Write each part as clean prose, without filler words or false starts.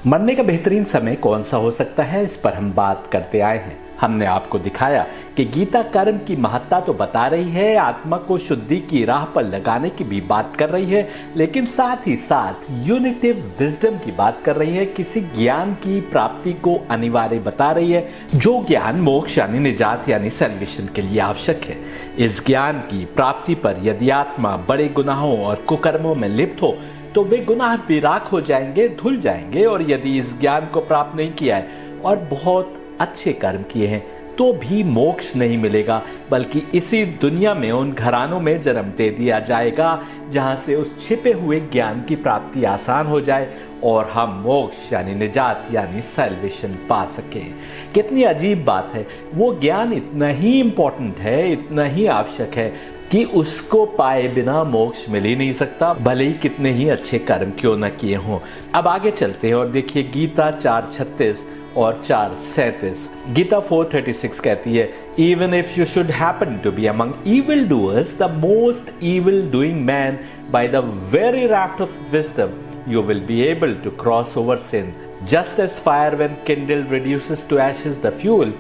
मरने का बेहतरीन समय कौन सा हो सकता है, इस पर हम बात करते आए हैं। हमने आपको दिखाया कि गीता कर्म की महत्ता तो बता रही है, आत्मा को शुद्धि की राह पर लगाने की भी बात कर रही है, लेकिन साथ ही साथ यूनिटिव विजडम की बात कर रही है। किसी ज्ञान की प्राप्ति को अनिवार्य बता रही है, जो ज्ञान मोक्ष यानी निजात यानी सैल्वेशन के लिए आवश्यक है। इस ज्ञान की प्राप्ति पर यदि आत्मा बड़े गुनाहों और कुकर्मों में लिप्त हो तो वे गुनाह बेराक हो जाएंगे, धुल जाएंगे। और यदि इस ज्ञान को प्राप्त नहीं किया है और बहुत अच्छे कर्म किए हैं तो भी मोक्ष नहीं मिलेगा, बल्कि इसी दुनिया में उन घरानों में जन्म दे दिया जाएगा जहां से उस छिपे हुए ज्ञान की प्राप्ति आसान हो जाए और हम मोक्ष यानी निजात यानी सैल्वेशन पा सकें। कितनी अजीब बात है, वो ज्ञान इतना ही इंपॉर्टेंट है, इतना ही आवश्यक है कि उसको पाए बिना मोक्ष मिल ही नहीं सकता, भले ही कितने ही अच्छे कर्म क्यों न किए हों। अब आगे चलते हैं और देखिए गीता 4:36 और 4:37। गीता 4:36 कहती है, Even if you should happen to be among evil doers, the most evil doing man, by the very raft of wisdom, you will be able to cross over sin. Just as fire when kindled reduces to ashes the fuel,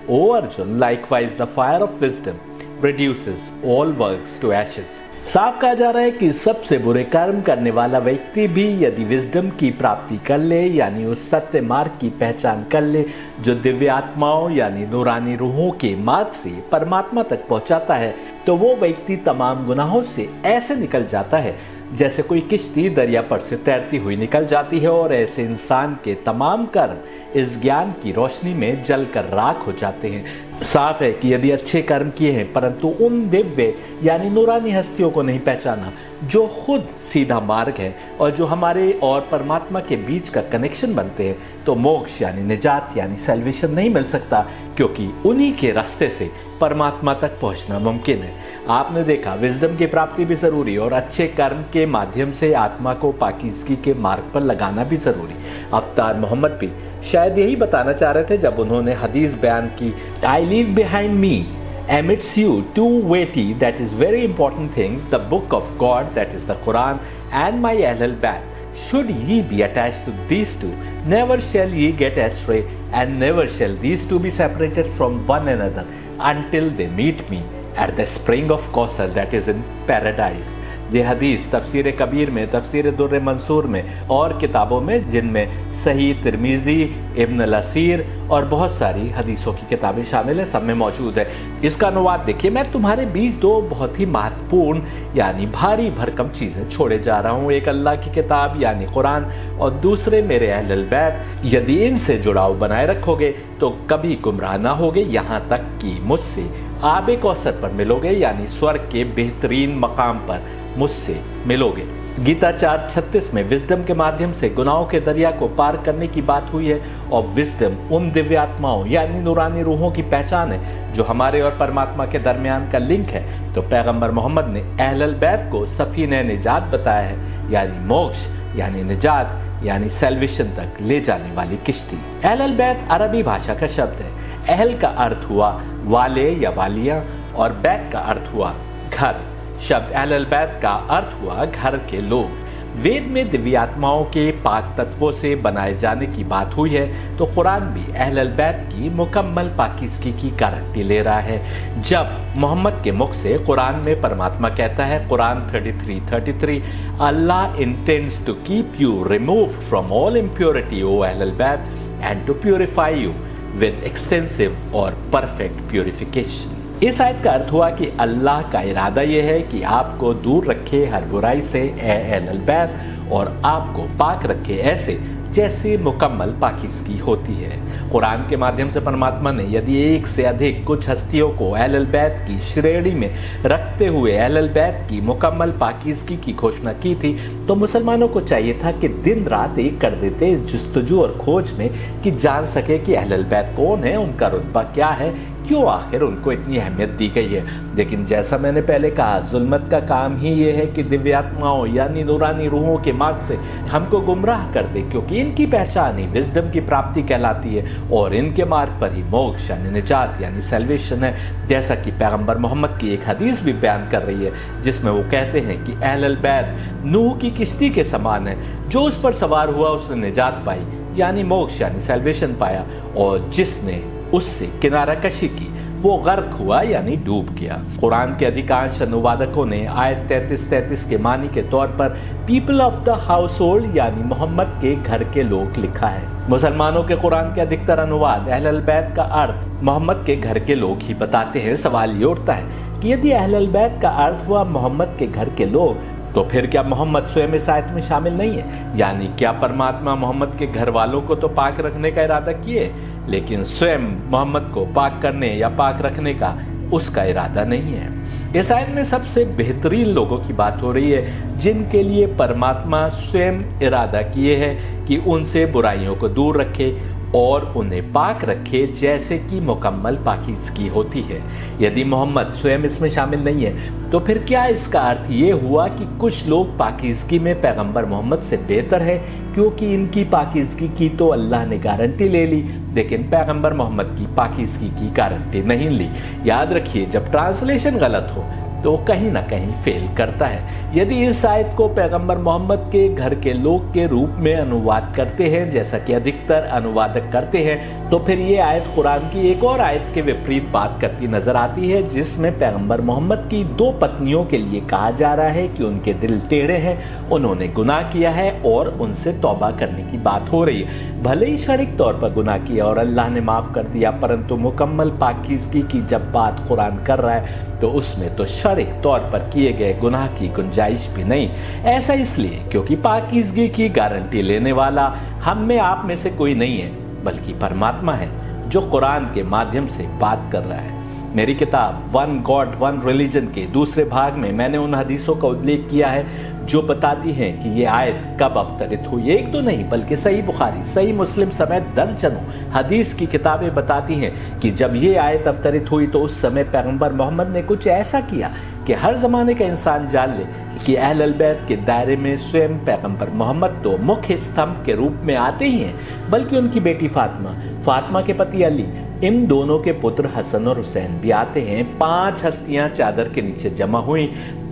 O Arjun, likewise the fire of wisdom reduces all works to ashes. साफ कहा जा रहा है कि सबसे बुरे कर्म करने वाला व्यक्ति भी यदि विजडम की प्राप्ति कर ले, यानी उस सत्य मार्ग की पहचान कर ले जो दिव्य आत्माओं यानी नूरानी रूहों के मार्ग से परमात्मा तक पहुंचाता है, तो वो व्यक्ति तमाम गुनाहों से ऐसे निकल जाता है जैसे कोई किश्ती दरिया पर से तैरती हुई निकल जाती है। और ऐसे इंसान के तमाम कर्म इस ज्ञान की रोशनी में जलकर राख हो जाते हैं। साफ है कि यदि अच्छे कर्म किए हैं परंतु उन दिव्य यानी नूरानी हस्तियों को नहीं पहचाना जो खुद सीधा मार्ग है और जो हमारे और परमात्मा के बीच का कनेक्शन बनते हैं, तो मोक्ष यानी निजात यानी सैल्वेशन नहीं मिल सकता, क्योंकि उन्हीं के रास्ते से परमात्मा तक पहुंचना मुमकिन है। आपने देखा विजडम की प्राप्ति भी जरूरी और अच्छे कर्म के माध्यम से आत्मा को पाकीज़गी के मार्ग पर लगाना भी जरूरी। अवतार मोहम्मद भी शायद यही बताना चाह रहे थे जब उन्होंने हदीस बयान की, I leave behind me amidst you two weighty, that is very important things, the book of God, that is the Quran, and my Ahlul Bayt. Should ye be attached to these two, never shall ye get astray, and never shall these two be separated from one another until they meet me at the spring of Kausar, that is in paradise. ये हदीस तफसीर कबीर में, तफसीर दुर्र मंसूर में और किताबों में, जिनमें सही तिरमिजी, इब्न लसीर और बहुत सारी हदीसों की किताबें शामिल है, सब में मौजूद है। इसका अनुवाद देखिए, मैं तुम्हारे बीच दो बहुत ही महत्वपूर्ण यानी भारी भरकम चीज़ें छोड़े जा रहा हूँ, एक अल्लाह की किताब यानी कुरान और दूसरे मेरे अहलुल बैत। यदि इनसे जुड़ाव बनाए रखोगे तो कभी गुमराह ना होगे, यहाँ तक कि मुझसे आबे कौसर पर मिलोगे, यानी स्वर्ग के बेहतरीन मकाम पर मुझसे मिलोगे। गीता 4:36 में विजडम के माध्यम से गुनाहों के दरिया को पार करने की बात हुई है और विजडम उन दिव्य आत्माओं यानी नूरानी रूहों की पहचान है जो हमारे और परमात्मा के दरमियान का लिंक है। तो पैगंबर मोहम्मद ने अहलुल बैत को सफीने निजात बताया है, यानी मोक्ष यानी निजात यानी सैल्वेशन तक ले जाने वाली किश्ती। अहलुल बैत अरबी भाषा का शब्द है। अहल का अर्थ हुआ वाले या वालिया और बैत का अर्थ हुआ घर। शब्द अहलुल बैत का अर्थ हुआ घर के लोग। वेद में दिव्य आत्माओं के पाक तत्वों से बनाए जाने की बात हुई है, तो कुरान भी अहलुल बैत की मुकम्मल पाकीज़गी की गारंटी ले रहा है। जब मोहम्मद के मुख से कुरान में परमात्मा कहता है, Quran 33:33, Allah intends to keep you removed from all impurity O Ahlul Bait and to purify you with extensive और परफेक्ट प्यूरिफिकेशन। इस आयत का अर्थ हुआ कि अल्लाह का इरादा यह है कि आपको दूर रखे हर बुराई से अहलुल बैत और आपको पाक रखे ऐसे जैसे मुकम्मल पाकीज़गी होती है। कुरान के माध्यम से परमात्मा ने यदि एक से अधिक कुछ हस्तियों को अहलुल बैत की श्रेणी में रखते हुए अहलुल बैत की मुकम्मल पाकीज़गी की घोषणा की थी, तो मुसलमानों को चाहिए था कि दिन रात एक कर देते इस जुस्तजू और खोज में कि जान सके कि अहलुल बैत कौन है, उनका रुतबा क्या है, क्यों आखिर उनको इतनी अहमियत दी गई है। लेकिन जैसा मैंने पहले कहा, जुल्मत का काम ही ये है कि दिव्य आत्माओं यानी नूरानी रूहों के मार्ग से हमको गुमराह कर दे, क्योंकि इनकी पहचान ही विजडम की प्राप्ति कहलाती है और इनके मार्ग पर ही मोक्ष यानी निजात यानी सैल्वेशन है। जैसा कि पैगंबर मोहम्मद की एक हदीस भी बयान कर रही है, जिसमें वो कहते हैं कि अहलुल बैत नूह की किश्ती के समान है, जो उस पर सवार हुआ उसने निजात पाई, यानी मोक्ष यानी सैल्वेशन पाया, और जिसने उससे किनारा कशी की वो गर्क हुआ यानी डूब गया। कुरान के अधिकांश अनुवादकों ने आयत 33-33 के मानी के तौर पर people of the house hold यानी मोहम्मद के घर के लोग लिखा है। मुसलमानों के कुरान के अधिकतर अनुवाद अहलुल बैत का अर्थ मोहम्मद के घर के लोग ही बताते हैं। सवाल ये उठता है कि यदि अहलुल बैत का अर्थ हुआ मोहम्मद के घर के लोग, तो फिर क्या मोहम्मद स्वयं इस आयत में शामिल नहीं है? यानी क्या परमात्मा मोहम्मद के घर वालों को तो पाक रखने का इरादा किए, लेकिन स्वयं मोहम्मद को पाक करने या पाक रखने का उसका इरादा नहीं है। इस आयत में सबसे बेहतरीन लोगों की बात हो रही है, जिनके लिए परमात्मा स्वयं इरादा किए है कि उनसे बुराइयों को दूर रखे और उन्हें पाक रखे, जैसे कि मुकम्मल पाकीज़गी होती है। यदि मोहम्मद स्वयं इसमें शामिल नहीं है, तो फिर क्या इसका अर्थ ये हुआ कि कुछ लोग पाकीज़गी में पैगंबर मोहम्मद से बेहतर है, क्योंकि इनकी पाकीज़गी की तो अल्लाह ने गारंटी ले ली, लेकिन पैगंबर मोहम्मद की पाकीज़गी की गारंटी नहीं ली। याद रखिए, जब ट्रांसलेशन गलत हो तो कहीं ना कहीं फेल करता है। यदि इस आयत को पैगंबर मोहम्मद के घर के लोग के रूप में अनुवाद करते हैं, जैसा कि अधिकतर अनुवादक करते हैं, तो फिर ये आयत कुरान की एक और आयत के विपरीत बात करती नजर आती है, जिसमें पैगंबर मोहम्मद की 2 पत्नियों के लिए कहा जा रहा है कि उनके दिल टेढ़े हैं, उन्होंने गुनाह किया है और उनसे तौबा करने की बात हो रही है। भले ही शरीक तौर पर गुनाह किया और अल्लाह ने माफ कर दिया, परंतु मुकम्मल पाकीज़गी की जब बात कुरान कर रहा है तो उसमें तो शरीक तौर पर किए गए गुनाह की गुंजाइश भी नहीं। ऐसा इसलिए क्योंकि पाकीज़गी की गारंटी लेने वाला हम में आप में से कोई नहीं है, बल्कि परमात्मा है जो कुरान के माध्यम से बात कर रहा है। मेरी किताब वन गॉड वन रिलीजन के दूसरे भाग में मैंने उन हदीसों का उल्लेख किया है जो बताती हैं कि ये आयत कब अवतरित हुई। एक तो नहीं बल्कि सही बुखारी, सही मुस्लिम समेत दर्जनों हदीस की किताबें बताती हैं कि जब ये आयत अवतरित हुई तो उस समय पैगंबर मोहम्मद ने कुछ ऐसा किया कि हर जमाने का इंसान जान ले कि अहलुल बैत के दायरे में स्वयं पैगंबर मोहम्मद तो मुख्य स्तंभ के रूप में आते ही हैं, बल्कि उनकी बेटी फातिमा के पति अली, इन दोनों के पुत्र हसन और हुसैन भी आते हैं। 5 हस्तियां चादर के नीचे जमा हुई,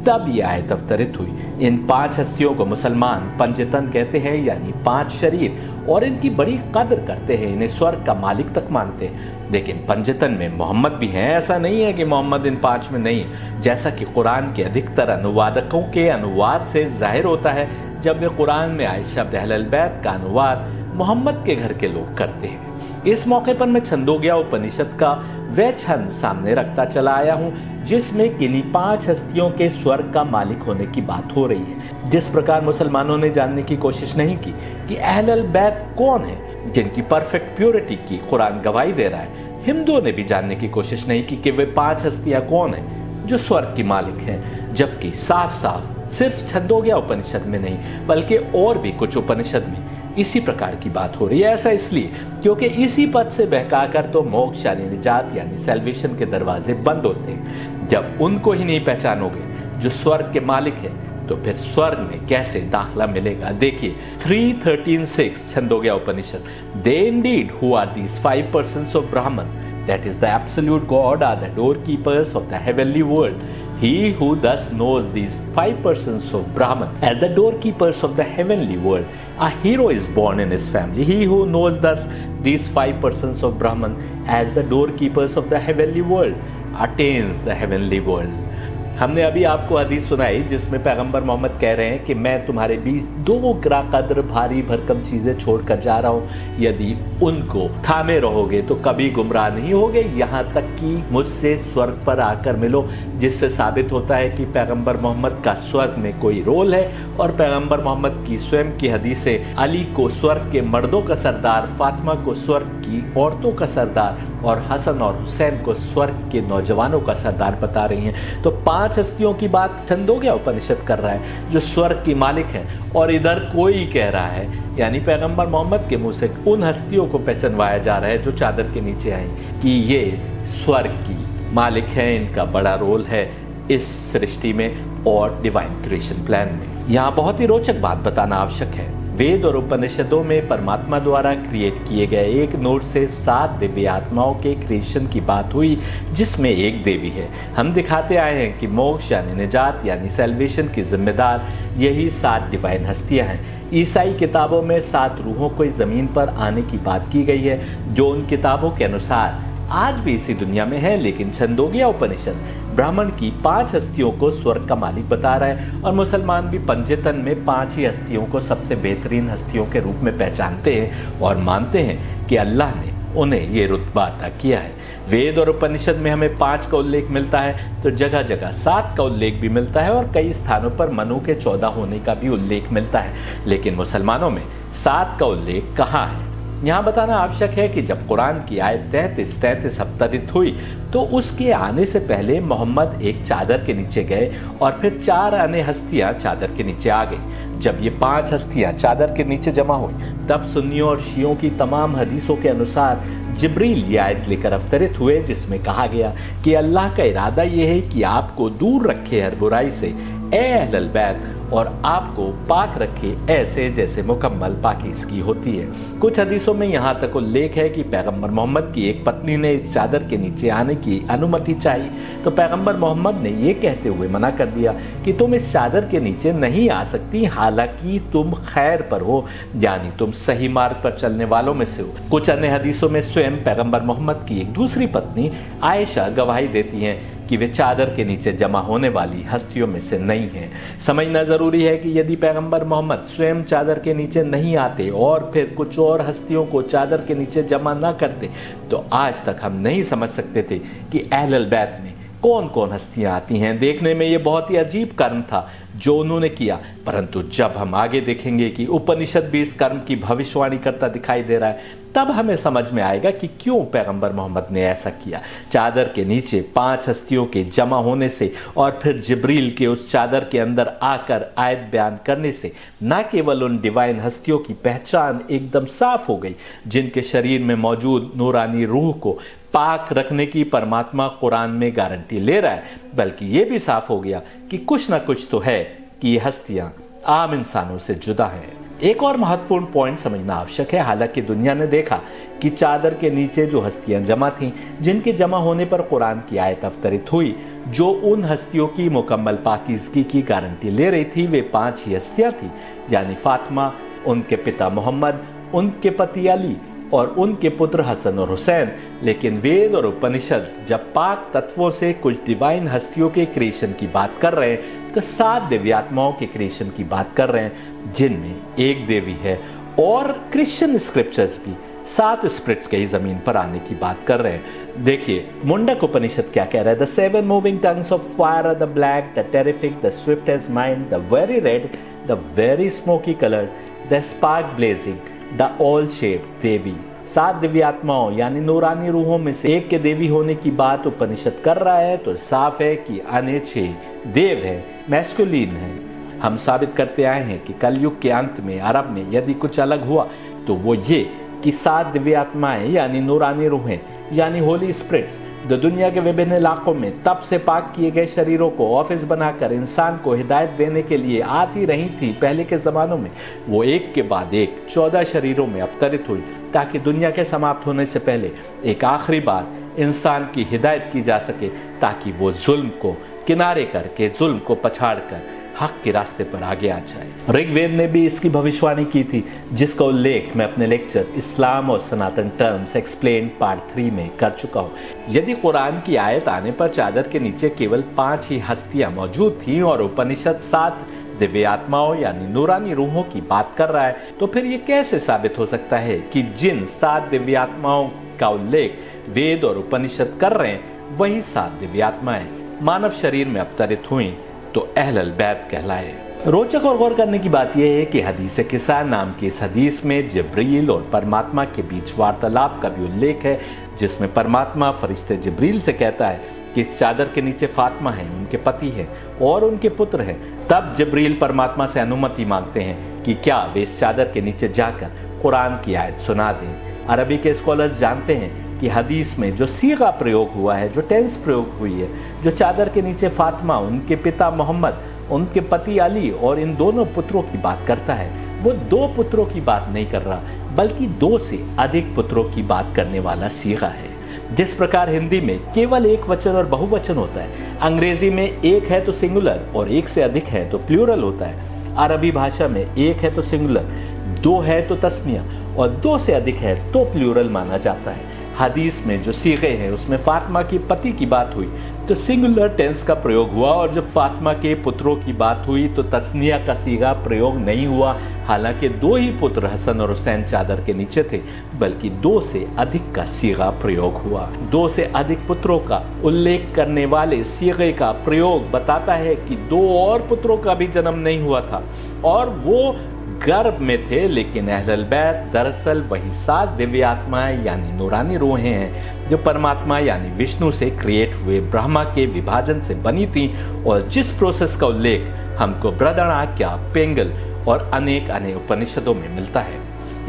तब यह आयत अवतरित हुई। इन 5 हस्तियों को मुसलमान पंजतन कहते हैं, यानी 5 शरीर, और इनकी बड़ी कदर करते हैं, इन्हें स्वर्ग का मालिक तक मानते हैं। लेकिन पंजतन में मोहम्मद भी हैं, ऐसा नहीं है कि मोहम्मद इन 5 में नहीं है, जैसा कि कुरान के अधिकतर अनुवादकों के अनुवाद से जाहिर होता है जब वे कुरान में आए शब्द अहलुल बैत का अनुवाद मोहम्मद के घर के लोग करते हैं। इस मौके पर मैं छंदोग्या उपनिषद का वह छंद सामने रखता चला आया हूँ जिसमें किन्हीं 5 हस्तियों के स्वर्ग का मालिक होने की बात हो रही है। जिस प्रकार मुसलमानों ने जानने की कोशिश नहीं की कि अहलुल बैत कौन है जिनकी परफेक्ट प्योरिटी की कुरान गवाही दे रहा है, हिंदुओं ने भी जानने की कोशिश नहीं की कि वे 5 हस्तियां कौन हैं जो स्वर्ग की मालिक हैं, जबकि साफ साफ सिर्फ छंदोग्या उपनिषद में नहीं बल्कि और भी कुछ उपनिषद में इसी प्रकार की बात हो रही है। ऐसा इसलिए क्योंकि इसी पद से बहकाकर तो मोक्ष यानी निजात यानी सैल्वेशन के दरवाजे बंद होते हैं। जब उनको ही नहीं पहचानोगे जो स्वर्ग के मालिक है, तो फिर स्वर्ग में कैसे दाखला मिलेगा? देखिए 3:13-6 Chandogya Upanishad, they indeed who are these 5 persons of Brahman, that is the absolute God, are the doorkeepers of the heavenly world. He who thus knows these 5 persons of Brahman as the doorkeepers of the heavenly world, a hero is born in his family. He who knows thus these 5 persons of Brahman as the doorkeepers of the heavenly world attains the heavenly world. हमने अभी आपको हदीस सुनाई जिसमें पैगंबर मोहम्मद कह रहे हैं कि मैं तुम्हारे बीच 2 ग्रा कद्र भारी भरकम चीजें छोड़कर जा रहा हूं, यदि उनको थामे रहोगे तो कभी गुमराह नहीं होगे, यहाँ तक कि मुझसे स्वर्ग पर आकर मिलो। जिससे साबित होता है कि पैगंबर मोहम्मद का स्वर्ग में कोई रोल है, और पैगंबर मोहम्मद की स्वयं की हदीसें अली को स्वर्ग के मर्दों का सरदार, फातिमा को स्वर्ग की औरतों का सरदार और हसन और हुसैन को स्वर्ग के नौजवानों का सरदार बता रही हैं। तो 5 हस्तियों की बात छंदोग्या उपनिषद कर रहा है जो स्वर्ग की मालिक है, और इधर कोई कह रहा है, यानी पैगंबर मोहम्मद के मुंह से उन हस्तियों को पहचानवाया जा रहा है जो चादर के नीचे आई कि ये स्वर्ग की मालिक है, इनका बड़ा रोल है इस सृष्टि में और डिवाइन क्रिएशन प्लान में। यहाँ बहुत ही रोचक बात बताना आवश्यक है। वेद और उपनिषदों में परमात्मा द्वारा क्रिएट किए गए एक नोट से 7 दिव्य आत्माओं के क्रिएशन की बात हुई, जिसमें एक देवी है। हम दिखाते आए हैं कि मोक्ष यानी निजात यानी सैल्वेशन की जिम्मेदार यही 7 डिवाइन हस्तियां हैं। ईसाई किताबों में 7 रूहों को जमीन पर आने की बात की गई है, जो उन किताबों के अनुसार आज भी इसी दुनिया में है। लेकिन छंदोग्य उपनिषद ब्राह्मण की 5 हस्तियों को स्वर्ग का मालिक बता रहा है, और मुसलमान भी पंचेतन में 5 ही हस्तियों को सबसे बेहतरीन हस्तियों के रूप में पहचानते हैं और मानते हैं कि अल्लाह ने उन्हें ये रुतबा अता किया है। वेद और उपनिषद में हमें 5 का उल्लेख मिलता है, तो जगह जगह 7 का उल्लेख भी मिलता है, और कई स्थानों पर मनु के 14 होने का भी उल्लेख मिलता है। लेकिन मुसलमानों में 7 का उल्लेख कहाँ है? यहाँ बताना आवश्यक है कि जब कुरान की आयत 33 अवतरित हुई, तो उसके आने से पहले मोहम्मद एक चादर के नीचे गए और फिर 4 अन्य हस्तियां चादर के नीचे आ गई। जब ये 5 हस्तियां चादर के नीचे जमा हुई, तब सुन्नियों और शियों की तमाम हदीसों के अनुसार जिब्रील ये आयत लेकर अवतरित हुए, जिसमें कहा गया कि अल्लाह का इरादा यह है कि आपको दूर रखे हर बुराई से ए अहलल बैत, और आपको पाक रखे ऐसे जैसे मुकम्मल पाकीज़गी होती है। कुछ हदीसों में यहाँ तक उल्लेख है कि पैगंबर मोहम्मद की एक पत्नी ने इस चादर के नीचे आने की अनुमति चाही, तो पैगंबर मोहम्मद ने ये कहते हुए मना कर दिया कि तुम इस चादर के नीचे नहीं आ सकती, हालांकि तुम खैर पर हो, यानी तुम सही मार्ग पर चलने वालों में से हो। कुछ अन्य हदीसों में स्वयं पैगंबर मोहम्मद की एक दूसरी पत्नी आयशा गवाही देती हैं कि वे चादर के नीचे जमा होने वाली हस्तियों में से नहीं हैं। समझना जरूरी है कि यदि पैगंबर मोहम्मद स्वयं चादर के नीचे नहीं आते और फिर कुछ और हस्तियों को चादर के नीचे जमा न करते, तो आज तक हम नहीं समझ सकते थे कि अहलुल बैत में कौन कौन हस्तियां आती हैं। देखने में ये बहुत ही अजीब कर्म था जो उन्होंने किया, परंतु जब हम आगे देखेंगे कि उपनिषद भी इस कर्म की भविष्यवाणी करता दिखाई दे रहा है, तब हमें समझ में आएगा कि क्यों पैगंबर मोहम्मद ने ऐसा किया। चादर के नीचे 5 हस्तियों के जमा होने से और फिर जिब्रील के उस चादर के अंदर आकर आयत बयान करने से न केवल उन डिवाइन हस्तियों की पहचान एकदम साफ हो गई, जिनके शरीर में मौजूद नूरानी रूह को पाक रखने की परमात्मा कुरान में गारंटी ले रहा है, बल्कि ये भी साफ हो गया कि कुछ ना कुछ तो है कि ये हस्तियां आम इंसानों से जुदा हैं। एक और महत्वपूर्ण पॉइंट समझना आवश्यक है। हालांकि दुनिया ने देखा कि चादर के नीचे जो हस्तियां जमा थीं, जिनके जमा होने पर कुरान की आयत अवतरित हुई, जो उन हस्तियों की मुकम्मल पाकीज़गी की गारंटी ले रही थी, वे 5 ही हस्तियां थी, यानी फातिमा, उनके पिता मोहम्मद, उनके पति अली और उनके पुत्र हसन और हुसैन। लेकिन वेद और उपनिषद जब पाक तत्वों से कुछ डिवाइन हस्तियों के क्रिएशन की बात कर रहे हैं, तो 7 दिव्यात्माओं के क्रिएशन की बात कर रहे हैं, जिनमें एक देवी है। और क्रिश्चियन स्क्रिप्चर्स भी 7 स्पिरिट्स के ही जमीन पर आने की बात कर रहे हैं। देखिए मुंडक उपनिषद क्या कह रहा है। The 7 moving tongues of fire, the black, the terrific, the swift as mind, the very red, the very smoky colour, the spark blazing, the all shape Devi. 7 दिव्य आत्माओं यानी नूरानी रूहों में से एक के देवी होने की बात उपनिषद कर रहा है, तो साफ है कि अन्य 6 देव है, मैस्कुलिन है। हम साबित करते आए हैं कि कलयुग के अंत में अरब में यदि कुछ अलग हुआ, तो वो ये कि 7 दिव्य आत्माएं यानी नूरानी रूहें यानी होली स्पिरिट्स जो दुनिया के विभिन्न इलाकों में तब से पाक किए गए शरीरों को ऑफिस बनाकर इंसान को हिदायत देने के लिए आती रही थी पहले के ज़मानों में, वो एक के बाद एक 14 शरीरों में अवतरित हुई, ताकि दुनिया के समाप्त होने से पहले एक आखिरी बार इंसान की हिदायत की जा सके, ताकि वो जुल्म को किनारे करके, जुल्म को पछाड़कर हक के रास्ते पर आगे आ जाए। ऋग्वेद ने भी इसकी भविष्यवाणी की थी, जिसका उल्लेख मैं अपने लेक्चर इस्लाम और सनातन टर्म्स एक्सप्लेन पार्ट 3 में कर चुका हूँ। यदि कुरान की आयत आने पर चादर के नीचे केवल 5 ही हस्तियां मौजूद थीं और उपनिषद 7 दिव्य आत्माओं यानी नूरानी रूहों की बात कर रहा है, तो फिर ये कैसे साबित हो सकता है कि जिन 7 दिव्य आत्माओं का उल्लेख वेद और उपनिषद कर रहे हैं, वही 7 दिव्य आत्माएं मानव शरीर में अवतरित हुई तो अहलुल बैत कहलाए। रोचक और गौर करने की बात यह है कि हदीस किसा नाम की इस हदीस में जिब्रील और परमात्मा के बीच वार्तालाप का भी उल्लेख है, जिसमें परमात्मा फरिश्ते जिब्रील से कहता है कि इस चादर के नीचे फातिमा है, उनके पति है और उनके पुत्र हैं। तब जिब्रील परमात्मा से अनुमति मांगते हैं कि क्या वे इस चादर के नीचे जाकर कुरान की आयत सुना दें। अरबी के स्कॉलर्स जानते हैं कि हदीस में जो सीगा प्रयोग हुआ है, जो टेंस प्रयोग हुई है, जो चादर के नीचे फातिमा, उनके पिता मोहम्मद, उनके पति अली और इन दोनों पुत्रों की बात करता है, वो 2 पुत्रों की बात नहीं कर रहा, बल्कि 2 से अधिक पुत्रों की बात करने वाला सीगा है। जिस प्रकार हिंदी में केवल एक वचन और बहुवचन होता है, अंग्रेजी में एक है तो सिंगुलर और एक से अधिक है तो प्लूरल होता है। अरबी भाषा में एक है तो सिंगुलर, 2 है तो तस्निया और 2 से अधिक है तो प्लूरल माना जाता है। हदीस में जो सीगे हैं उसमें फातिमा के पति की बात हुई तो सिंगुलर टेंस का प्रयोग हुआ, और जब फातिमा के पुत्रों की बात हुई तो तस्निया का सीगा प्रयोग नहीं हुआ। हालांकि 2 ही पुत्र हसन और हुसैन चादर के नीचे थे, बल्कि 2 से अधिक का सीगा प्रयोग हुआ। 2 से अधिक पुत्रों का उल्लेख करने वाले सीगे का प्रयोग बताता है कि 2 और पुत्रों का भी जन्म नहीं हुआ था और वो गर्भ में थे, लेकिन अहलुल बैत दरअसल वही 7 दिव्य आत्माएं यानी नूरानी रूहें हैं जो परमात्मा यानी विष्णु से क्रिएट हुए ब्रह्मा के विभाजन से बनी थी, और जिस प्रोसेस का उल्लेख हमको बृहदारण्यक, पिंगल और अनेक उपनिषदों में मिलता है।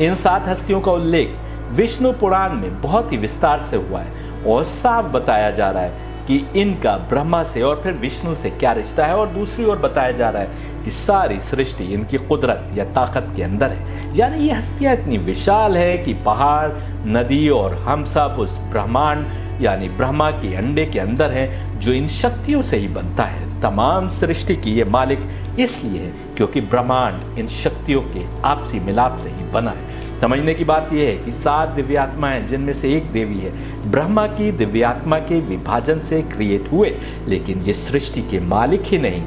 इन 7 हस्तियों का उल्लेख विष्णु पुराण में बहुत ही विस्तार से हुआ है और साफ बताया जा रहा है कि इनका ब्रह्मा से और फिर विष्णु से क्या रिश्ता है, और दूसरी ओर बताया जा रहा है कि सारी सृष्टि इनकी कुदरत या ताकत के अंदर है। यानी ये हस्तियां इतनी विशाल है कि पहाड़, नदी और हम सब उस ब्रह्मांड यानी ब्रह्मा के अंडे के अंदर हैं, जो इन शक्तियों से ही बनता है। तमाम सृष्टि की ये मालिक इसलिए है क्योंकि ब्रह्मांड इन शक्तियों के आपसी मिलाप से ही बना है। समझने की बात यह है कि 7 दिव्यात्माएं जिनमें से एक देवी है ब्रह्मा की दिव्यात्मा के विभाजन से क्रिएट हुए, लेकिन ये सृष्टि के मालिक ही नहीं,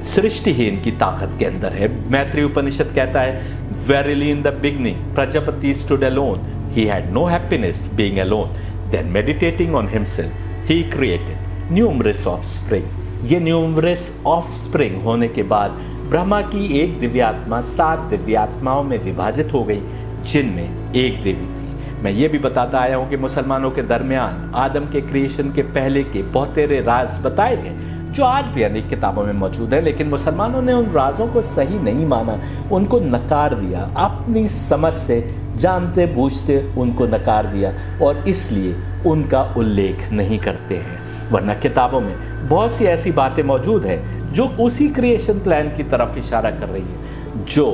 सृष्टि ही इनकी ताकत के अंदर है। मैत्रेय उपनिषद कहता है, verily in the beginning Prajapati stood alone, he had no happiness being alone, then meditating on himself he created numerous offspring. ये न्यूमरस ऑफस्प्रिंग होने के बाद ब्रह्मा की एक दिव्यात्मा 7 दिव्यात्माओं में विभाजित हो गई, जिनमें एक देवी थी। मैं ये भी बताता आया हूँ कि मुसलमानों के दरमियान आदम के क्रिएशन के पहले के बहुतेरे राज बताए गए, जो आज भी अनेक किताबों में मौजूद है, लेकिन मुसलमानों ने उन राजों को सही नहीं माना, उनको नकार दिया, अपनी समझ से जानते बूझते उनको नकार दिया और इसलिए उनका उल्लेख नहीं करते हैं। वरना किताबों में बहुत सी ऐसी बातें मौजूद हैं जो उसी क्रिएशन प्लान की तरफ इशारा कर रही है जो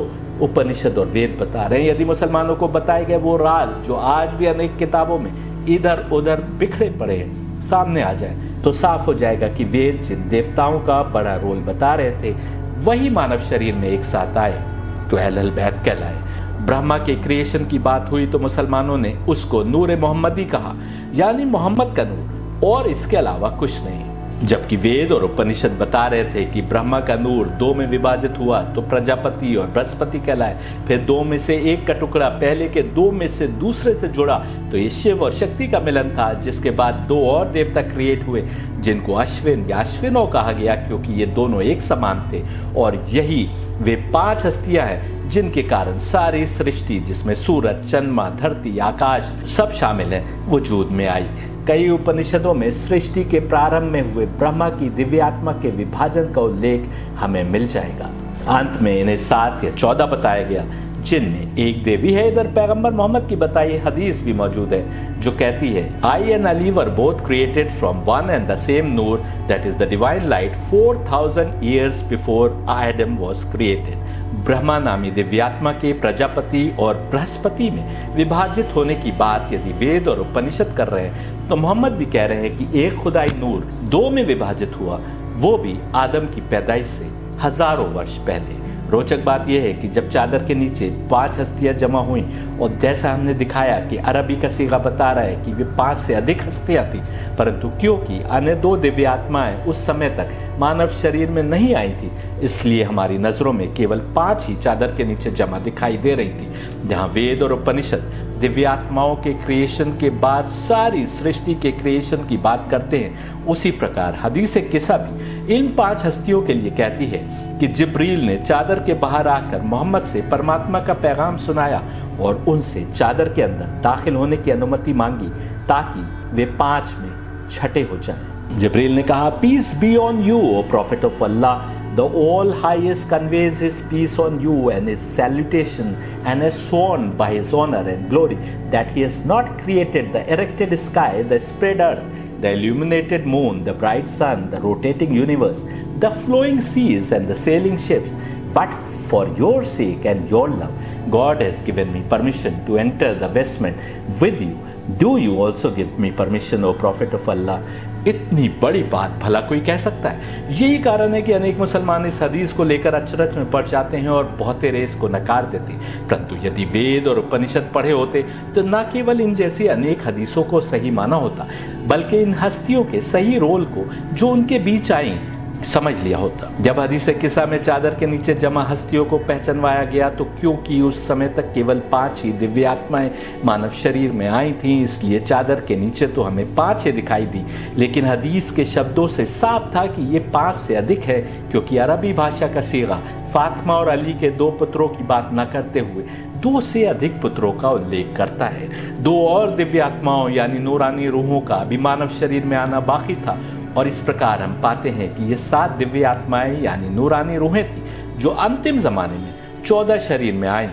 उपनिषद और वेद बता रहे हैं। यदि मुसलमानों को बताए गए वो राज जो आज भी अनेक किताबों में इधर उधर बिखरे पड़े हैं सामने आ जाए, तो साफ हो जाएगा कि वेद जिन देवताओं का बड़ा रोल बता रहे थे वही मानव शरीर में एक साथ आए तो अहलुल बैत कहलाए। ब्रह्मा के क्रिएशन की बात हुई तो मुसलमानों ने उसको नूर मोहम्मदी कहा, यानी मोहम्मद का नूर, और इसके अलावा कुछ नहीं। जबकि वेद और उपनिषद बता रहे थे कि ब्रह्मा का नूर 2 में विभाजित हुआ तो प्रजापति और बृहस्पति कहलाए, फिर 2 में से एक का टुकड़ा पहले के 2 में से दूसरे से जुड़ा तो ये शिव और शक्ति का मिलन था, जिसके बाद 2 और देवता क्रिएट हुए जिनको अश्विन या अश्विनों कहा गया क्योंकि ये दोनों एक समान थे, और यही वे 5 हस्तियां हैं जिनके कारण सारी सृष्टि जिसमें सूरज, चंद्रमा, धरती, आकाश सब शामिल है वजूद में आई। कई उपनिषदों में सृष्टि के प्रारंभ में हुए ब्रह्मा की दिव्यात्मा के विभाजन का उल्लेख हमें मिल जाएगा। अंत में इन्हें 7 या 14 बताया गया, जिनमें एक देवी है। इधर पैगंबर मोहम्मद की बताई हदीस भी मौजूद है जो कहती है, I and Ali were both created from one and the same नूर that is the divine light 4000 years before Adam was created. Brahma नामी दिव्यात्मा के प्रजापति और बृहस्पति में विभाजित होने की बात यदि वेद और उपनिषद कर रहे हैं तो मोहम्मद भी कह रहे हैं कि एक खुदाई नूर 2 में विभाजित हुआ, वो भी आदम की पैदाइश से हजारों वर्ष पहले। रोचक बात यह है कि जब चादर के नीचे 5 हस्तियां जमा हुई और जैसा हमने दिखाया कि अरबी का सीगा बता रहा है कि वे 5 से अधिक हस्तियां थी, परंतु क्योंकि अन्य 2 दिव्य आत्माएं उस समय तक मानव शरीर में नहीं आई थी, इसलिए हमारी नजरों में केवल 5 ही चादर के नीचे जमा दिखाई दे रही थी। जहां वेद और उपनिषद दिव्यात्माओं के क्रिएशन के बाद सारी सृष्टि के क्रिएशन की बात करते हैं, उसी प्रकार हदीस किस्सा भी इन 5 हस्तियों के लिए कहती है कि जिब्रील ने चादर के बाहर आकर मोहम्मद से परमात्मा का पैगाम सुनाया और उनसे चादर के अंदर दाखिल होने की अनुमति मांगी ताकि वे 5 में छठे हो जाएं। जिब्रील ने कहा, peace be on you o prophet of Allah, the all highest conveys his peace on you and his salutation and has sworn by his honor and glory that he has not created the erected sky, the spread earth, the illuminated moon, the bright sun, the rotating universe, the flowing seas and the sailing ships, but For your sake and your love, God has given me permission to enter the vestment with you. Do you also give me permission, O Prophet of Allah? इतनी बड़ी बात भला कोई कह सकता है? यही कारण है कि अनेक मुसलमान इस हदीस को लेकर अचरज में पड़ जाते हैं और बहुतेरे इसको नकार देते। परंतु यदि वेद और उपनिषद पढ़े होते तो न केवल इन जैसी अनेक हदीसों को सही माना होता, बल्कि इन हस्तियों के सही रोल को जो उनके बीच आई समझ लिया होता। जब हदीस किस्सा में चादर के नीचे जमा हस्तियों को पहचानवाया गया तो क्योंकि उस समय तक केवल 5 ही दिव्य आत्माएं मानव शरीर में आई थीं, इसलिए चादर के नीचे तो हमें 5 ही दिखाई दी। लेकिन हदीस के शब्दों से साफ था कि ये 5 से अधिक है, क्योंकि अरबी भाषा का सीगा फातिमा और अली के 2 पुत्रों की बात न करते हुए 2 से अधिक पुत्रों का उल्लेख करता है। 2 और दिव्य आत्माओं यानी नूरानी रूहों का भी मानव शरीर में आना बाकी था, और इस प्रकार हम पाते हैं कि ये 7 दिव्य आत्माएं यानी नूरानी रूहें थी जो अंतिम जमाने में 14 शरीर में आई,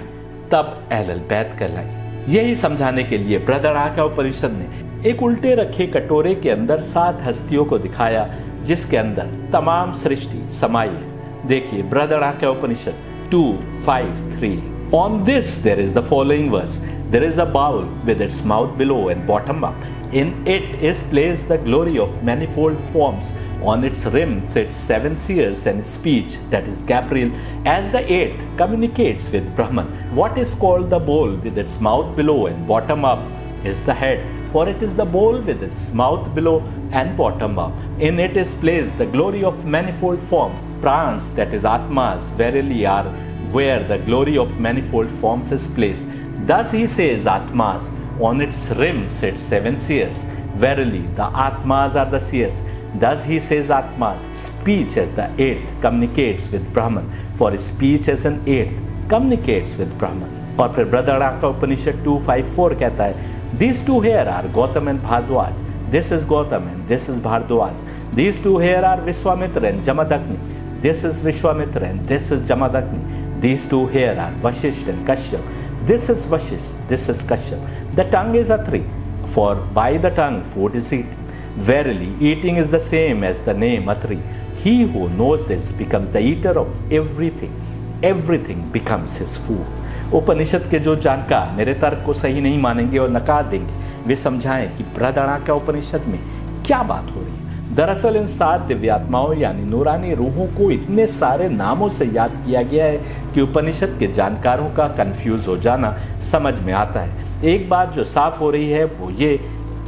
तब अहलुल बैत कहलाई। यही समझाने के लिए बृहदारण्यक उपनिषद ने एक उल्टे रखे कटोरे के अंदर 7 हस्तियों को दिखाया, जिसके अंदर तमाम सृष्टि समाई है। देखिए Brihadaranyaka Upanishad 2:5-3। On this there is the following verse. There is a bowl with its mouth below and bottom up. In it is placed the glory of manifold forms. On its rim sits 7 seers and speech, that is Gabriel, as the 8th communicates with Brahman. What is called the bowl with its mouth below and bottom up is the head, for it is the bowl with its mouth below and bottom up. In it is placed the glory of manifold forms. Prans, that is Atmas, verily are where the glory of manifold forms is placed. Thus he says Atmas. On its rim sits 7 seers. Verily, the Atmas are the seers. Thus he says Atmas. Speech as the 8th communicates with Brahman, for speech as an 8th communicates with Brahman. और फिर बृहदारण्यक उपनिषद 2:5-4 कहता है, These 2 here are Gautam and Bhardwaj. This is Gautam and this is Bhardwaj. These 2 here are Vishwamitra and Jamadagni. This is Vishwamitra and this is Jamadagni. These 2 here are Vashisht and Kashyap. This is Vashisht, this is Kashyap. The tongue is Atri, for by the tongue food is eaten. Verily, eating is the same as the name Atri. He who knows this becomes the eater of everything. Everything becomes his food. उपनिषद के जो जानकार मेरे तर्क को सही नहीं मानेंगे और नकार देंगे, वे समझाएं कि बृहदारण्यक उपनिषद में क्या बात हो रही है। दरअसल इन 7 दिव्य आत्माओं यानी नूरानी रूहों को इतने सारे नामों से याद किया गया है कि उपनिषद के जानकारों का कंफ्यूज हो जाना समझ में आता है। एक बात जो साफ हो रही है वो ये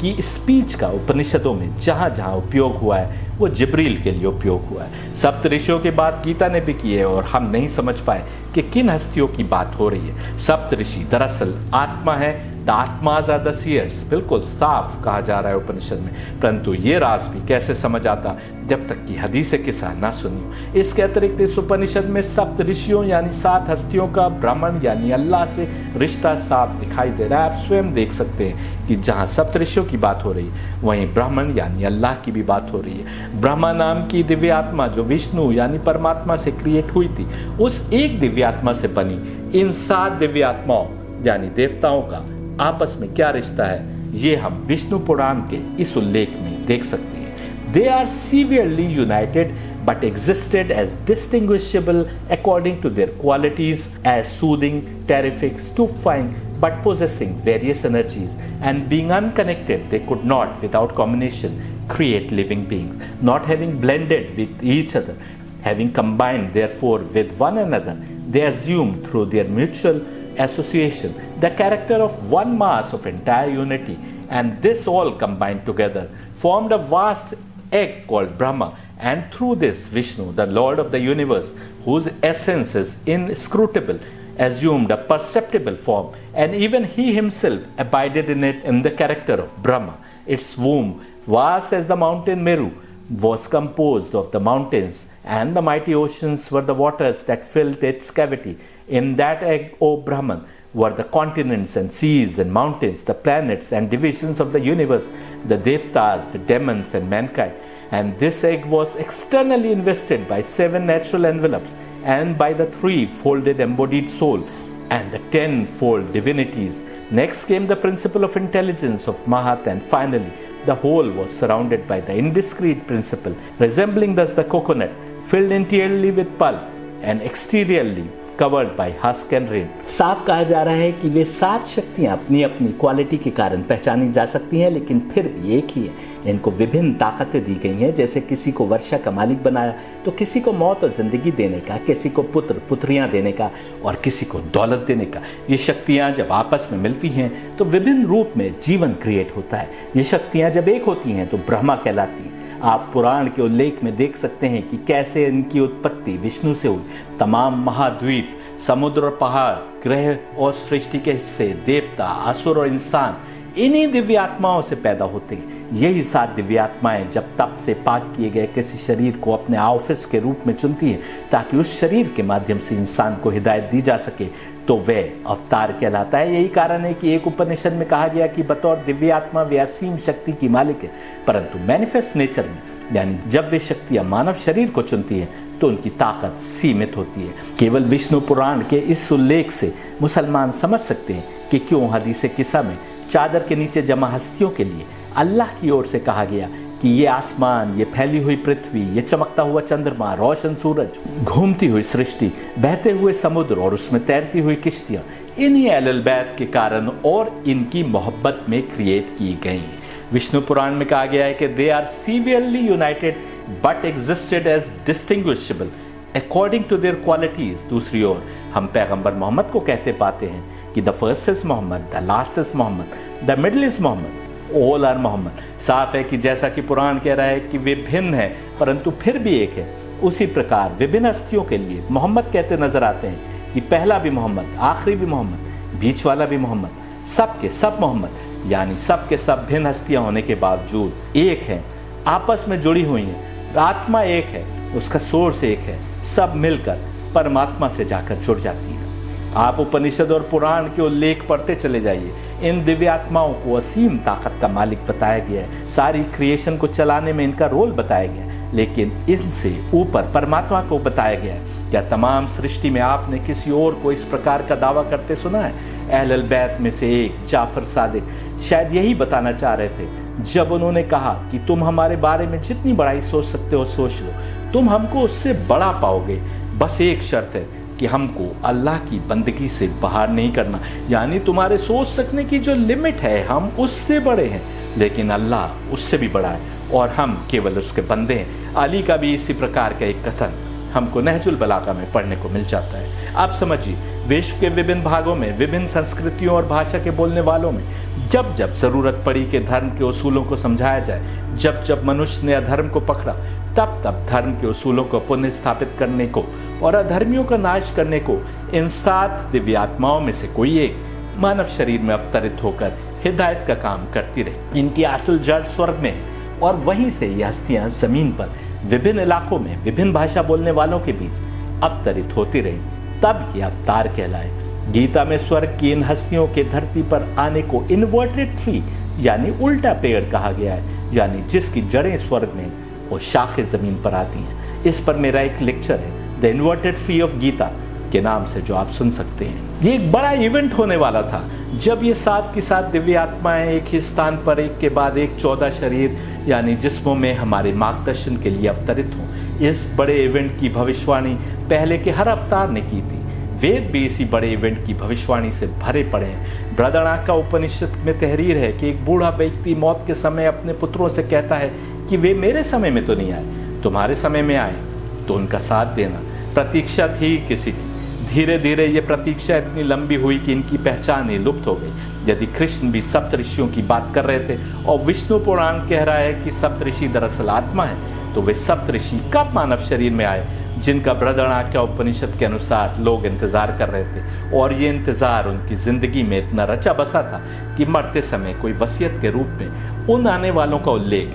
कि स्पीच का उपनिषदों में जहां जहां उपयोग हुआ है वो जिब्रील के लिए उपयोग हुआ है। सप्त ऋषियों की बात गीता ने भी की है और हम नहीं समझ पाए कि किन हस्तियों की बात हो रही है। सप्त ऋषि दरअसल आत्मा है, द आत्माज आर द सीयर्स, बिल्कुल साफ कहा जा रहा है उपनिषद में। परंतु ये राज भी कैसे समझ आता जब तक कि हदीस किस्सा ना सुनियो। इसके अतिरिक्त इस उपनिषद में सप्त ऋषियों यानी 7 हस्तियों का ब्राह्मण यानी अल्लाह से रिश्ता साफ दिखाई दे रहा है। आप स्वयं देख सकते हैं कि जहाँ सप्त ऋषियों की बात हो रही है वहीं ब्राह्मण यानी अल्लाह की भी बात हो रही है। ब्रह्मा नाम की दिव्य आत्मा जो विष्णु यानी परमात्मा से क्रिएट हुई थी, उस एक दिव्य आत्मा से बनी इन 7 दिव्य आत्माओं यानी देवताओं का आपस में क्या रिश्ता है, ये हम विष्णु पुराण के इस उल्लेख में देख सकते हैं। They are severely united but existed as distinguishable according to their qualities as soothing, terrific, stupefying, but possessing various energies, and being unconnected they could not without combination create living beings, not having blended with each other, having combined therefore with one another, they assumed through their mutual association the character of one mass of entire unity, and this all combined together formed a vast egg called Brahma, and through this Vishnu, the Lord of the universe, whose essence is inscrutable, assumed a perceptible form, and even he himself abided in it in the character of Brahma. Its womb, vast as the mountain Meru, was composed of the mountains, and the mighty oceans were the waters that filled its cavity. In that egg, O Brahman, were the continents and seas and mountains, the planets and divisions of the universe, the Devtas, the demons and mankind. And this egg was externally invested by 7 natural envelopes, and by the 3-folded embodied soul, and the 10-fold divinities. Next came the principle of intelligence of Mahat, and finally the whole was surrounded by the indiscrete principle, resembling thus the coconut, filled interiorly with pulp and exteriorly covered by husk and rind. साफ कहा जा रहा है कि वे 7 शक्तियां अपनी अपनी quality के कारण पहचानी जा सकती हैं, लेकिन फिर भी एक ही है। इनको विभिन्न ताकतें दी गई हैं, जैसे किसी को वर्षा का मालिक बनाया तो किसी को मौत और जिंदगी देने का, किसी को पुत्र पुत्रियां देने का और किसी को दौलत देने का। ये शक्तियां जब आपस में मिलती हैं तो विभिन्न रूप में जीवन क्रिएट होता है। ये शक्तियां जब एक होती हैं तो ब्रह्मा कहलाती हैं। आप पुराण के उल्लेख में देख सकते हैं कि कैसे इनकी उत्पत्ति विष्णु से हुई। तमाम महाद्वीप, समुद्र और पहाड़, ग्रह और सृष्टि के हिस्से, देवता, असुर और इंसान इन्हीं दिव्य आत्माओं से पैदा होते हैं। यही 7 दिव्य आत्माएं जब तप से पाक किए गए किसी शरीर को अपने ऑफिस के रूप में चुनती हैं ताकि उस शरीर के माध्यम से इंसान को हिदायत दी जा सके, तो वह अवतार कहलाता है। यही कारण है कि एक उपनिषद में कहा गया कि बतौर दिव्य आत्मा वे असीम शक्ति की मालिक है, परंतु मैनिफेस्ट नेचर में, यानी जब वे शक्तियां मानव शरीर को चुनती हैं तो उनकी ताकत सीमित होती है। केवल विष्णु पुराण के इस उल्लेख से मुसलमान समझ सकते हैं कि क्यों हदीसे किस्सा में चादर के नीचे जमा हस्तियों के लिए अल्लाह की ओर से कहा गया कि ये आसमान, ये फैली हुई पृथ्वी, ये चमकता हुआ चंद्रमा, रोशन सूरज, घूमती हुई सृष्टि, बहते हुए समुद्र और उसमें तैरती हुई किश्तियां इन्हीं अहल बैत के कारण और इनकी मोहब्बत में क्रिएट की गई। विष्णु पुराण में कहा गया है कि they are severely united but existed as distinguishable according to their qualities. दूसरी ओर हम पैगंबर मोहम्मद को कहते पाते हैं कि the first is Muhammad, the last is Muhammad, the middle is Muhammad, all are Muhammad. साफ है कि जैसा कि पुराण कह रहा है कि वे भिन्न है परंतु फिर भी एक है, उसी प्रकार विभिन्न हस्तियों के लिए मोहम्मद कहते नजर आते हैं कि पहला भी मोहम्मद, आखिरी भी मोहम्मद, बीच वाला भी मोहम्मद, सब के सब मोहम्मद, यानी सब के सब भिन्न हस्तियां होने के बावजूद एक है, आपस में जुड़ी हुई हैं। आत्मा एक है, उसका सोर्स एक है, सब मिलकर परमात्मा से जाकर जुड़ जाती है। आप उपनिषद और पुराण के उल्लेख पढ़ते चले जाइए। इन दिव्य आत्माओं को असीम ताकत का मालिक बताया गया है, सारी क्रिएशन को चलाने में इनका रोल बताया गया है, लेकिन इनसे ऊपर परमात्मा को बताया गया है। क्या तमाम सृष्टि में आपने किसी और को इस प्रकार का दावा करते सुना है? अहल बैत में से एक जाफर सादिक शायद यही बताना चाह रहे थे जब उन्होंने कहा कि तुम हमारे बारे में जितनी बड़ाई सोच सकते हो सोच लो, तुम हमको उससे बड़ा पाओगे। बस एक शर्त है कि हमको अल्लाह की बंदगी से बाहर नहीं करना, यानी तुम्हारे सोच सकने की जो लिमिट है हम उससे बड़े हैं, लेकिन अल्लाह उससे भी बड़ा है और हम केवल उसके बंदे हैं। अली का भी इसी प्रकार का एक कथन हमको नहजुल बलागा में पढ़ने को मिल जाता है। आप समझिए, विश्व के विभिन्न भागों में, विभिन्न संस्कृतियों और भाषा के बोलने वालों में जब जब जरूरत पड़ी कि धर्म के उसूलों को समझाया जाए, जब जब मनुष्य ने अधर्म को पकड़ा, तब तब धर्म के उसूलों को पुनः स्थापित करने को और अधर्मियों का नाश करने को इन 7 दिव्य आत्माओं में से कोई एक मानव शरीर में अवतरित होकर हिदायत का काम करती रही। इनकी असल जड़ स्वर्ग में है और वहीं से ये हस्तियां जमीन पर विभिन्न इलाकों में विभिन्न भाषा बोलने वालों के बीच अवतरित होती रही, तब ये अवतार कहलाए। गीता में स्वर्ग की इन हस्तियों के धरती पर आने को इन्वर्टेड ट्री यानी उल्टा पेड़ कहा गया है, यानी जिसकी जड़ें स्वर्ग में और शाखें जमीन पर आती हैं। इस पर मेरा एक लेक्चर है, the inverted tree of Gita के नाम से, जो आप सुन सकते हैं। ये एक बड़ा इवेंट होने वाला था जब ये 7 की 7 दिव्य आत्माएं एक ही स्थान पर एक के बाद एक 14 शरीर यानी जिस्मों में हमारे मार्गदर्शन के लिए अवतरित हों। इस बड़े इवेंट की भविष्यवाणी पहले के हर अवतार ने की थी। वेद भी इसी बड़े इवेंट की भविष्यवाणी से भरे पड़े हैं। बृहदारण्यक उपनिषद में तहरीर है कि एक बूढ़ा व्यक्ति मौत के समय अपने पुत्रों से कहता है कि वे मेरे समय में तो नहीं आए, तुम्हारे समय में आए तो उनका साथ देना। प्रतीक्षा थी किसी की, धीरे धीरे ये प्रतीक्षा इतनी लंबी हुई कि इनकी पहचान ही लुप्त हो गई। यदि कृष्ण भी सप्तऋषियों की बात कर रहे थे और विष्णु पुराण कह रहा है कि सप्तऋषि दरअसल आत्मा है, तो वे सप्तऋषि कब मानव शरीर में आए जिनका बृहदारण्यक उपनिषद के अनुसार लोग इंतजार कर रहे थे? और ये इंतजार उनकी जिंदगी में इतना रचा बसा था कि मरते समय कोई वसीयत के रूप में उन आने वालों का उल्लेख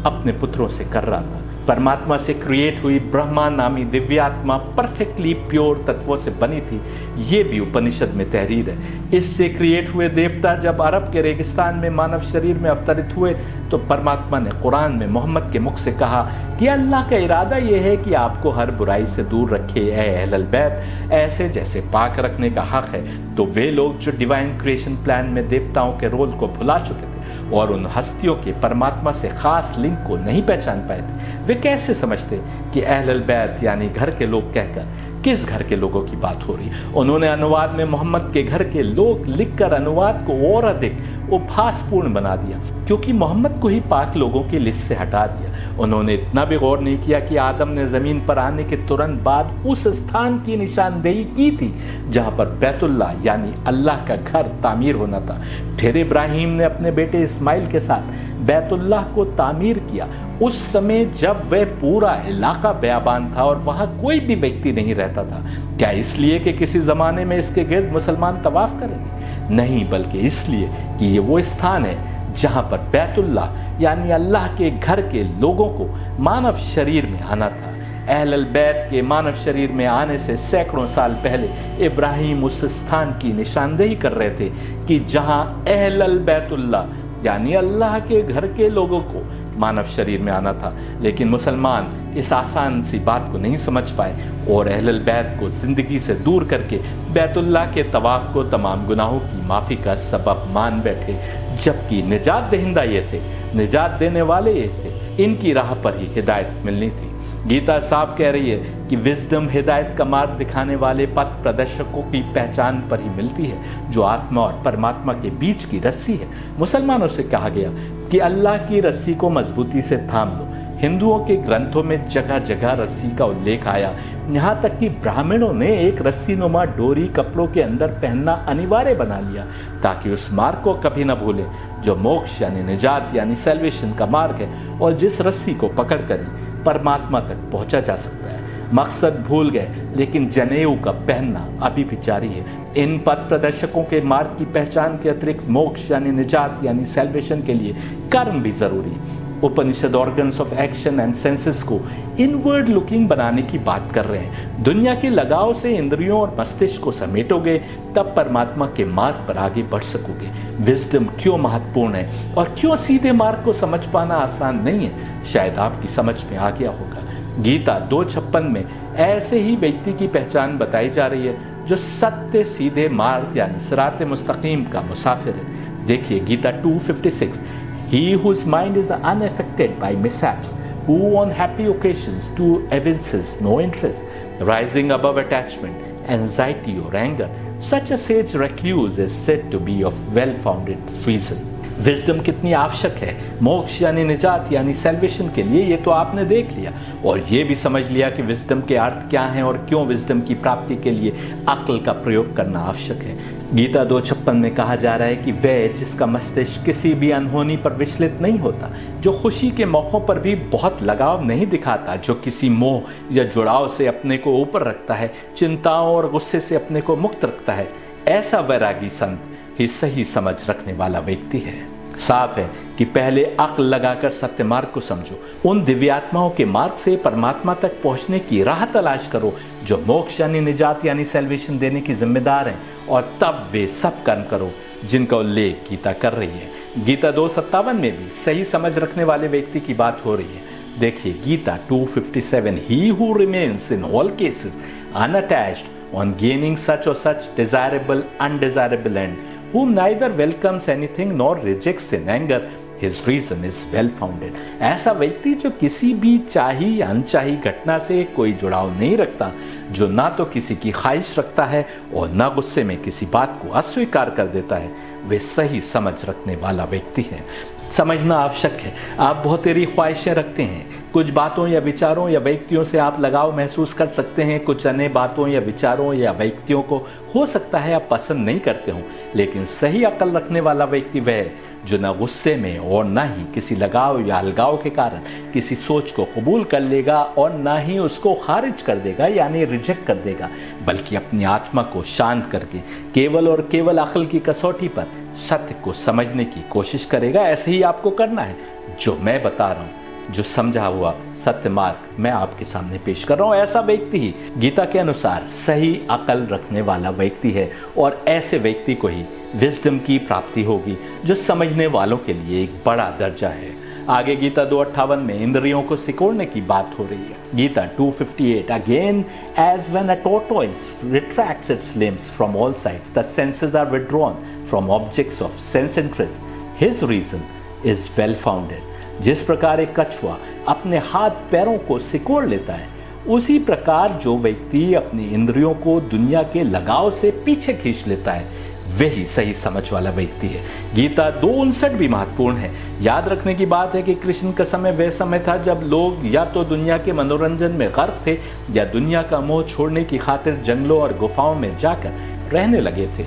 अपने पुत्रों से कर रहा था। परमात्मा से क्रिएट हुई ब्रह्मा नामी दिव्य आत्मा परफेक्टली प्योर तत्वों से बनी थी, ये भी उपनिषद में तहरीर है। इससे क्रिएट हुए देवता जब अरब के रेगिस्तान में मानव शरीर में अवतरित हुए तो परमात्मा ने कुरान में मोहम्मद के मुख से कहा कि अल्लाह का इरादा यह है कि आपको हर बुराई से दूर रखे, ऐ अहलल बैत, ऐसे जैसे पाक रखने का हक है। तो वे लोग जो डिवाइन क्रिएशन प्लान में देवताओं के रोल को भुला चुके थे और उन हस्तियों के परमात्मा से खास लिंक को नहीं पहचान पाए थे, वे कैसे समझते कि अहलल बैत यानी घर के लोग कहकर किस घर के लोगों की बात हो रही है? उन्होंने अनुवाद में मोहम्मद के घर के लोग लिखकर अनुवाद को और अधिक उपहासपूर्ण बना दिया, क्योंकि मोहम्मद को ही पाक लोगों की लिस्ट से हटा दिया। उन्होंने इतना भी गौर नहीं किया कि आदम ने जमीन पर आने के तुरंत बाद उस स्थान की निशानदेही की थी जहां पर बैतुल्लाह यानी अल्लाह का घर तामीर होना था। फिर इब्राहिम ने अपने बेटे इस्माइल के साथ बैतुल्लाह को तामीर किया, उस समय जब वह पूरा इलाका बयाबान था और वहां कोई भी व्यक्ति नहीं रहता था। क्या इसलिए कि किसी जमाने में इसके गिर्द मुसलमान तवाफ करेंगे? नहीं, बल्कि इसलिए कि ये वो स्थान है जहां पर बैतुल्लाह यानी अल्लाह के घर के लोगों को मानव शरीर में आना था। अहल बैत के मानव शरीर में आने से सैकड़ों साल पहले इब्राहिम उस स्थान की निशानदेही कर रहे थे कि जहां अहल बैतुल्लाह यानी अल्लाह के घर के लोगों को मानव शरीर में आना था। लेकिन मुसलमान इस आसान सी बात को नहीं समझ पाए और अहल बैत को जिंदगी से दूर करके बैतुल्लाह के तवाफ को तमाम गुनाहों की माफी का सबब मान बैठे, जबकि निजात दहिंदा ये थे, निजात देने वाले ये थे, इनकी राह पर ही हिदायत मिलनी थी। गीता साफ कह रही है कि विजडम हिदायत का मार्ग दिखाने वाले पथ प्रदर्शकों की पहचान पर ही मिलती है, जो आत्मा और परमात्मा के बीच की रस्सी है। मुसलमानों से कहा गया कि अल्लाह की रस्सी को मजबूती से थाम लो। हिंदुओं के ग्रंथों में जगह जगह रस्सी का उल्लेख आया, यहाँ तक कि ब्राह्मणों ने एक रस्सी नुमा डोरी कपड़ों के अंदर पहनना अनिवार्य बना लिया ताकि उस मार्ग को कभी न भूलें जो मोक्ष यानी निजात यानी सैल्वेशन का मार्ग है और जिस रस्सी को पकड़कर परमात्मा तक पहुंचा जा सकता है। मकसद भूल गए, लेकिन जनेऊ का पहनना अभी भी जारी है। इन पथ प्रदर्शकों के मार्ग की पहचान के अतिरिक्त मोक्ष यानी निजात यानी सैल्वेशन के लिए कर्म भी जरूरी है। Upanishad organs of action and senses को इनवर्ड लुकिंग बनाने की बात कर रहे हैं। दुनिया के लगाव से इंद्रियों और मस्तिष्क को समेटोगे तब परमात्मा के मार्ग पर आगे बढ़ सकोगे। विजडम क्यों महत्वपूर्ण है और क्यों सीधे मार्ग को समझ पाना आसान नहीं है, शायद आपकी समझ में आ गया होगा। गीता 2:56 में ऐसे ही व्यक्ति की पहचान बताई जा रही है जो सत्य सीधे मार्ग यानी सिराते मुस्तकीम का मुसाफिर है। देखिए Gita 2:56, He whose mind is unaffected by mishaps, who on happy occasions to evinces no interest, rising above attachment, anxiety or anger, such a sage recluse is said to be of well-founded reason. Wisdom कितनी आवश्यक है मोक्ष यानी निजात यानी salvation के लिए, ये तो आपने देख लिया और ये भी समझ लिया कि विजडम के अर्थ क्या हैं और क्यों विजडम की प्राप्ति के लिए अक्ल का प्रयोग करना आवश्यक है। गीता 2:56 में कहा जा रहा है कि वह जिसका मस्तिष्क किसी भी अनहोनी पर विचलित नहीं होता, जो खुशी के मौकों पर भी बहुत लगाव नहीं दिखाता, जो किसी मोह या जुड़ाव से अपने को ऊपर रखता है, चिंताओं और गुस्से से अपने को मुक्त रखता है, ऐसा वैरागी संत ही सही समझ रखने वाला व्यक्ति है। साफ है कि पहले अक्ल लगाकर सत्य मार्ग को समझो, उन दिव्यात्माओं के मार्ग से परमात्मा तक पहुंचने की राह तलाश करो जो मोक्ष यानी निजात यानी सैल्वेशन देने की जिम्मेदार हैं, और तब वे सब कर्म करो जिनका उल्लेख गीता कर रही है। गीता 2:57 में भी सही समझ रखने वाले व्यक्ति की बात हो रही है। देखिए Gita 2:57, He who remains in all cases unattached on gaining such or such desirable, undesirable end, whom neither welcomes anything nor rejects in anger, his reason is well founded. ऐसा व्यक्ति जो किसी भी चाही या अनचाही घटना से कोई जुड़ाव नहीं रखता, जो ना तो किसी की ख्वाहिश रखता है और ना गुस्से में किसी बात को अस्वीकार कर देता है, वे सही समझ रखने वाला व्यक्ति है। समझना आवश्यक है। आप बहुतेरी ख्वाहिशें रखते हैं, कुछ बातों या विचारों या व्यक्तियों से आप लगाव महसूस कर सकते हैं, कुछ अन्य बातों या विचारों या व्यक्तियों को हो सकता है आप पसंद नहीं करते हो, लेकिन सही अकल रखने वाला व्यक्ति वह है जो न गुस्से में और न ही किसी लगाव या अलगाव के कारण किसी सोच को कबूल कर लेगा और न ही उसको खारिज कर देगा यानी रिजेक्ट कर देगा, बल्कि अपनी आत्मा को शांत करके केवल और केवल अक्ल की कसौटी पर सत्य को समझने की कोशिश करेगा। ऐसे ही आपको करना है। जो मैं बता रहा हूँ, जो समझा हुआ सत्य मार्ग मैं आपके सामने पेश कर रहा हूँ, ऐसा व्यक्ति ही गीता के अनुसार सही अकल रखने वाला व्यक्ति है, और ऐसे व्यक्ति को ही विजडम की प्राप्ति होगी, जो समझने वालों के लिए एक बड़ा दर्जा है। आगे गीता 2:58 में इंद्रियों को सिकोड़ने की बात हो रही है। Gita 2:58, Again, as when a tortoise retracts its limbs from all sides, the senses are withdrawn from objects of sense interest. His reason is well founded. जिस प्रकार एक कछुआ अपने हाथ पैरों को सिकोड़ लेता है उसी प्रकार जो व्यक्ति अपनी इंद्रियों को दुनिया के लगाव से पीछे खींच लेता है वही सही समझ वाला व्यक्ति है। गीता 2:59 भी महत्वपूर्ण है। याद रखने की बात है कि कृष्ण का समय वह समय था जब लोग या तो दुनिया के मनोरंजन में गर्क थे या दुनिया का मोह छोड़ने की खातिर जंगलों और गुफाओं में जाकर रहने लगे थे।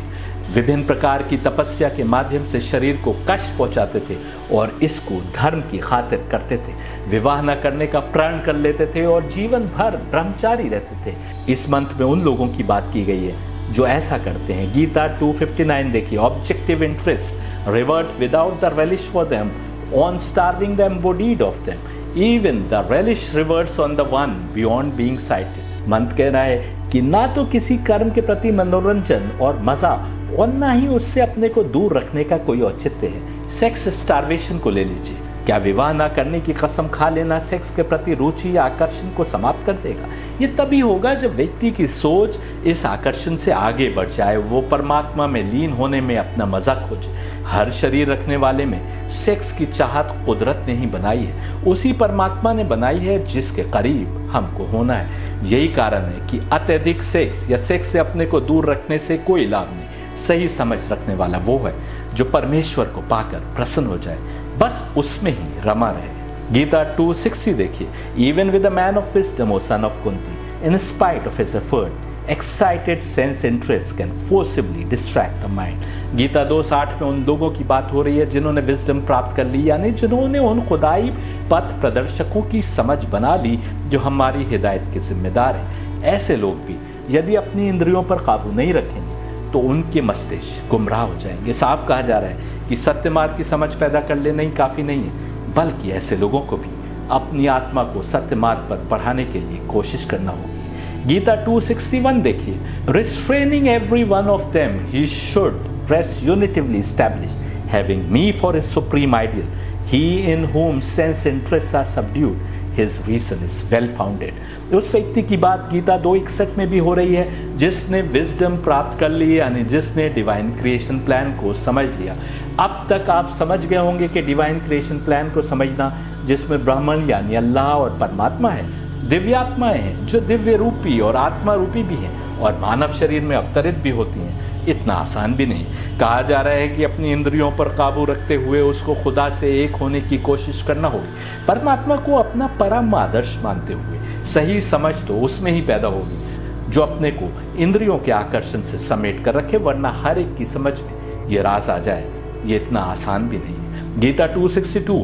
विभिन्न प्रकार की तपस्या के माध्यम से शरीर को कष्ट पहुंचाते थे और इसको धर्म की खातिर करते थे। विवाह न करने का प्रण कर लेते थे और जीवन भर ब्रह्मचारी रहते थे। इस मंत्र में उन लोगों की बात की गई है जो ऐसा करते हैं। गीता 2:59 देखिए, objective interest revert without the relish for them on starving the embodied of them, even the relish reverts on the one beyond being sighted। मंत्र कह रहा है कि ना तो किसी कर्म के प्रति मनोरंजन और मजा और ना ही उससे अपने को दूर रखने का कोई औचित्य है। सेक्स स्टार्वेशन को ले लीजिए, क्या विवाह ना करने की कसम खा लेना सेक्स के प्रति रुचि या आकर्षण को समाप्त कर देगा? ये तभी होगा जब व्यक्ति की सोच इस आकर्षण से आगे बढ़ जाए, वो परमात्मा में लीन होने में अपना मजा खोजे। हर शरीर रखने वाले में सेक्स की चाहत कुदरत ने ही बनाई है, उसी परमात्मा ने बनाई है जिसके करीब हमको होना है। यही कारण है कि अत्यधिक सेक्स या सेक्स से अपने को दूर रखने से कोई लाभ नहीं। सही समझ रखने वाला वो है जो परमेश्वर को पाकर प्रसन्न हो जाए, बस उसमें ही रमा रहे। गीता 2:60 देखिए, even with a man of wisdom o son of Kunti, in spite of his effort excited sense interest can forcibly distract the mind. Gita 2:60 में उन लोगों की बात हो रही है जिन्होंने विजडम प्राप्त कर ली, यानी जिन्होंने उन खुदाई पथ प्रदर्शकों की समझ बना ली जो हमारी हिदायत के जिम्मेदार है। ऐसे लोग भी यदि अपनी इंद्रियों पर काबू नहीं रखेंगे तो उनके मस्तिष्क गुमराह हो जाएंगे। साफ कहा जा रहा है कि सत्य मार्ग की समझ पैदा कर लेना ही काफी नहीं है, बल्कि ऐसे लोगों को भी अपनी आत्मा को सत्य मार्ग पर बढ़ाने के लिए कोशिश करना होगी। गीता 2:61 देखिए, restraining every one of them he should rest unitively establish having me for his supreme ideal, he in whom sense interests are subdued, his reason is well founded। उस व्यक्ति की बात गीता 2:61 में भी हो रही है जिसने विजडम प्राप्त कर ली, यानी जिसने डिवाइन क्रिएशन प्लान को समझ लिया। अब तक आप समझ गए होंगे कि डिवाइन क्रिएशन प्लान को समझना, जिसमें ब्राह्मण यानी अल्लाह और परमात्मा है, दिव्यात्माएं हैं जो दिव्य रूपी और आत्मा रूपी भी हैं और मानव शरीर में अवतरित भी होती हैं, इतना आसान भी नहीं। कहा जा रहा है कि अपनी इंद्रियों पर काबू रखते हुए उसको खुदा से एक होने की कोशिश करना होगी। परमात्मा को अपना परम आदर्श मानते हुए सही समझ तो उसमें ही पैदा होगी जो अपने को इंद्रियों के आकर्षण से समेट कर रखे, वरना हर एक की समझ में ये राज आ जाए, ये इतना आसान भी नहीं है। Gita 2:62,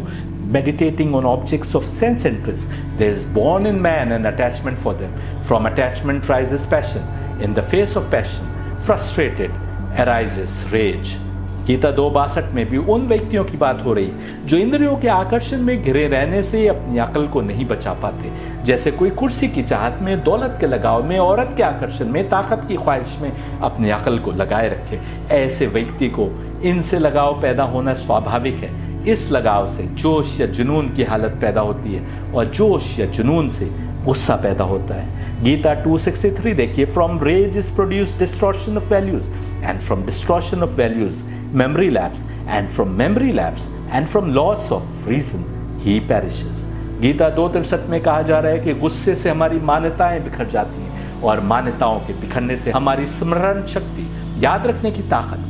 meditating on objects of sense interest, there is born in man an attachment for them. From attachment rises passion. In the face of passion, frustrated arises rage। Gita 2:62 में भी उन व्यक्तियों की बात हो रही है जो इंद्रियों के आकर्षण में घिरे रहने से अपनी अकल को नहीं बचा पाते। जैसे कोई कुर्सी की चाहत में, दौलत के लगाव में, औरत के आकर्षण में, ताकत की ख्वाहिश में अपनी अकल को लगाए रखे। ऐसे व्यक्ति को इनसे लगाव पैदा होना स्वाभाविक है। इस लगाव से जोश या जुनून की हालत पैदा होती है और जोश या जुनून से गुस्सा पैदा होता है। गीता 2:63 देखिए, from rage is produce distortion of values and from distortion of values memory lapse, and from memory lapse and from loss of reason he perishes। Gita 2:63 में कहा जा रहा है कि गुस्से से हमारी मान्यताएं बिखर जाती हैं और मान्यताओं के बिखरने से हमारी स्मरण शक्ति, याद रखने की ताकत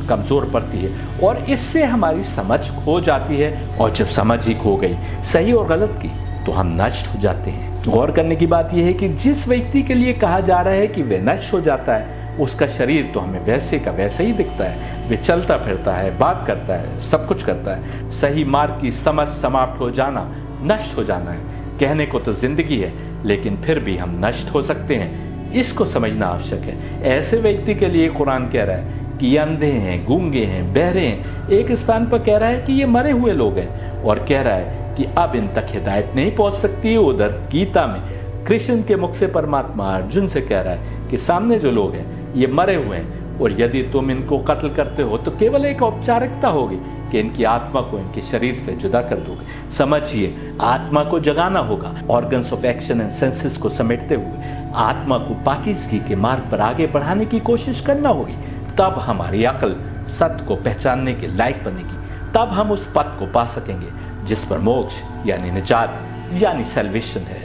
कमजोर पड़ती है और इससे हमारी समझ खो जाती है। और जब समझ ही खो गई सही और गलत की, तो हम नष्ट हो जाते हैं। गौर करने की बात यह है कि जिस व्यक्ति के लिए कहा जा रहा है कि वह नष्ट हो जाता है, उसका शरीर तो हमें वैसे का वैसे ही दिखता है। वे चलता फिरता है, बात करता है, सब कुछ करता है। सही मार्ग की समझ समाप्त हो जाना, नष्ट हो जाना है। कहने को तो जिंदगी है, लेकिन फिर भी हम नष्ट हो सकते हैं, इसको समझना आवश्यक है। ऐसे व्यक्ति के लिए कुरान कह रहा है कि ये अंधे हैं, गूंगे हैं, बहरे हैं। एक स्थान पर कह रहा है कि ये मरे हुए लोग हैं और कह रहा है कि अब इन तक हिदायत नहीं पहुंच सकती। उधर गीता में कृष्ण के मुख से परमात्मा अर्जुन से कह रहा है कि सामने जो लोग हैं ये मरे हुए हैं और यदि तुम इनको कत्ल करते हो तो केवल एक औपचारिकता होगी कि इनकी आत्मा को इनके शरीर से जुदा कर दोगे। समझिए, आत्मा को जगाना होगा। Organs of action and senses को समेटते हुए आत्मा को पाकीज़गी के मार्ग पर आगे बढ़ाने की कोशिश करना होगी। तब हमारी अकल सत्य को पहचानने के लायक बनेगी। तब हम उस पथ को पा सकेंगे जिस पर मोक्ष यानी निजात यानी सैल्वेशन है।